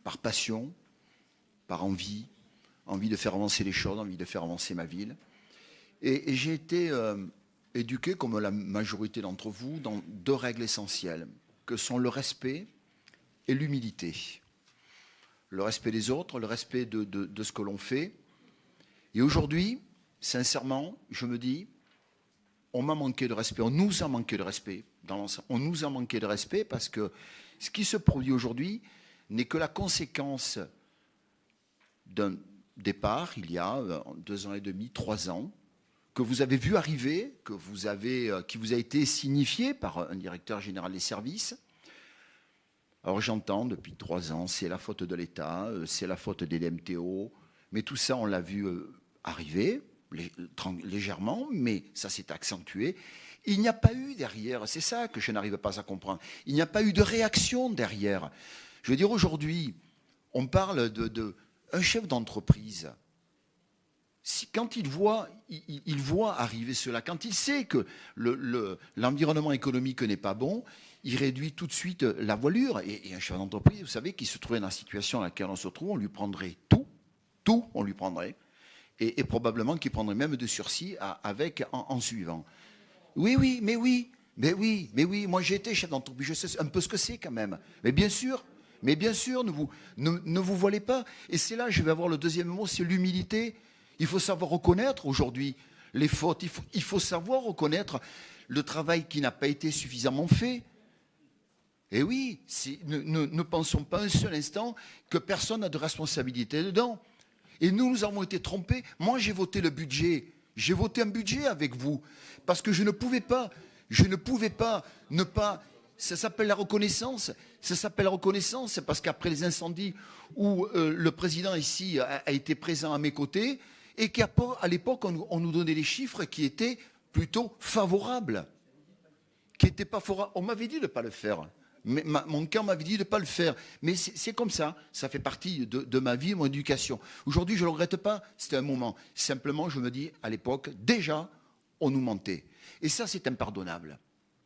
par passion, par envie de faire avancer les choses, envie de faire avancer ma ville. Et j'ai été éduqué, comme la majorité d'entre vous, dans deux règles essentielles, que sont le respect et l'humilité. Le respect des autres, le respect de ce que l'on fait. Et aujourd'hui, sincèrement, je me dis, on m'a manqué de respect, on nous a manqué de respect dans l'ensemble. On nous a manqué de respect parce que ce qui se produit aujourd'hui n'est que la conséquence d'un départ, il y a 2 ans et demi, 3 ans, que vous avez vu arriver, qui vous a été signifié par un directeur général des services. Alors j'entends depuis 3 ans, c'est la faute de l'État, c'est la faute des DMTO, mais tout ça on l'a vu arriver légèrement, mais ça s'est accentué. Il n'y a pas eu derrière, c'est ça que je n'arrive pas à comprendre, il n'y a pas eu de réaction derrière. Je veux dire, aujourd'hui, on parle d'un chef d'entreprise. Quand il voit arriver cela, quand il sait que l'environnement économique n'est pas bon, il réduit tout de suite la voilure. Et un chef d'entreprise, vous savez, qui se trouvait dans la situation dans laquelle on se trouve, on lui prendrait tout, on lui prendrait. Et probablement qu'il prendrait même de sursis en suivant. Oui, mais oui, moi j'ai été chef d'entreprise, je sais un peu ce que c'est quand même. Mais bien sûr, ne vous voilez pas. Et c'est là, je vais avoir le deuxième mot, c'est l'humilité. Il faut savoir reconnaître aujourd'hui les fautes, il faut savoir reconnaître le travail qui n'a pas été suffisamment fait. Et oui, ne pensons pas un seul instant que personne n'a de responsabilité dedans. Et nous avons été trompés. Moi, j'ai voté le budget. J'ai voté un budget avec vous. Parce que je ne pouvais pas ne pas... Ça s'appelle la reconnaissance. C'est parce qu'après les incendies où le président ici a été présent à mes côtés et qu'à l'époque, on nous donnait des chiffres qui étaient plutôt favorables. On m'avait dit de ne pas le faire. Mais mon cœur m'avait dit de ne pas le faire. Mais c'est comme ça. Ça fait partie de ma vie, de mon éducation. Aujourd'hui, je ne le regrette pas. C'était un moment. Simplement, je me dis, à l'époque, déjà, on nous mentait. Et ça, c'est impardonnable.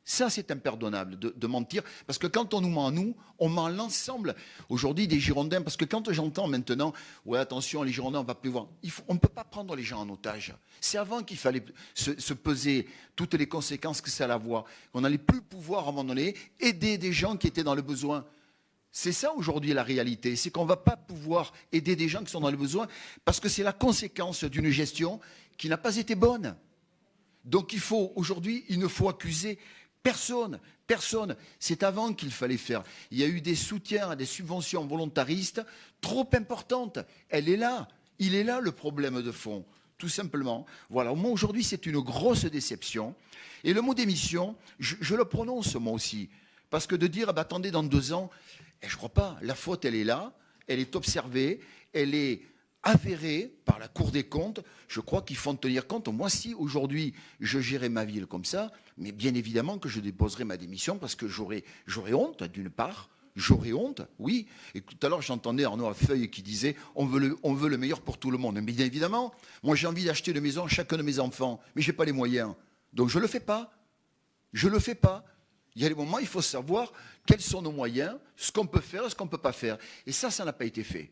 Ça, c'est impardonnable de mentir. Parce que quand on nous ment à nous, on ment l'ensemble. Aujourd'hui, des Girondins, parce que quand j'entends maintenant, ouais, attention, les Girondins, on ne va plus voir. On ne peut pas prendre les gens en otage. C'est avant qu'il fallait se peser toutes les conséquences que ça allait avoir. On n'allait plus pouvoir, à un moment donné, aider des gens qui étaient dans le besoin. C'est ça aujourd'hui la réalité. C'est qu'on ne va pas pouvoir aider des gens qui sont dans le besoin parce que c'est la conséquence d'une gestion qui n'a pas été bonne. Donc aujourd'hui, il ne faut accuser personne. C'est avant qu'il fallait faire. Il y a eu des soutiens, des subventions volontaristes trop importantes. Il est là le problème de fond, tout simplement. Voilà, moi aujourd'hui c'est une grosse déception. Et le mot démission, je le prononce moi aussi. Parce que de dire, attendez, dans 2 ans, je ne crois pas, la faute elle est là, elle est observée, elle est avérée par la Cour des comptes. Je crois qu'il faut en tenir compte. Moi, si aujourd'hui je gérais ma ville comme ça, mais bien évidemment que je déposerai ma démission parce que j'aurais honte, d'une part. J'aurais honte, oui. Et tout à l'heure, j'entendais Arnaud Affeuille qui disait on veut le meilleur pour tout le monde. Mais bien évidemment, moi j'ai envie d'acheter une maison à chacun de mes enfants, mais je n'ai pas les moyens. Donc je ne le fais pas. Il y a des moments, il faut savoir quels sont nos moyens, ce qu'on peut faire et ce qu'on ne peut pas faire. Et ça n'a pas été fait.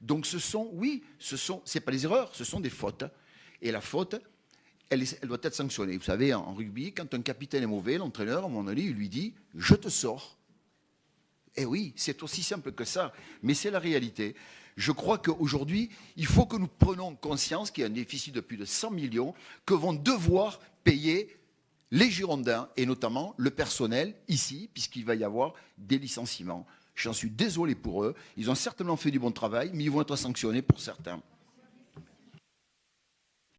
Donc c'est pas des erreurs, ce sont des fautes. Et la faute, elle doit être sanctionnée. Vous savez, en rugby, quand un capitaine est mauvais, l'entraîneur, à mon avis, il lui dit « je te sors ». Eh oui, c'est aussi simple que ça, mais c'est la réalité. Je crois qu'aujourd'hui, il faut que nous prenions conscience qu'il y a un déficit de plus de 100 millions que vont devoir payer les Girondins, et notamment le personnel ici, puisqu'il va y avoir des licenciements. J'en suis désolé pour eux. Ils ont certainement fait du bon travail, mais ils vont être sanctionnés pour certains.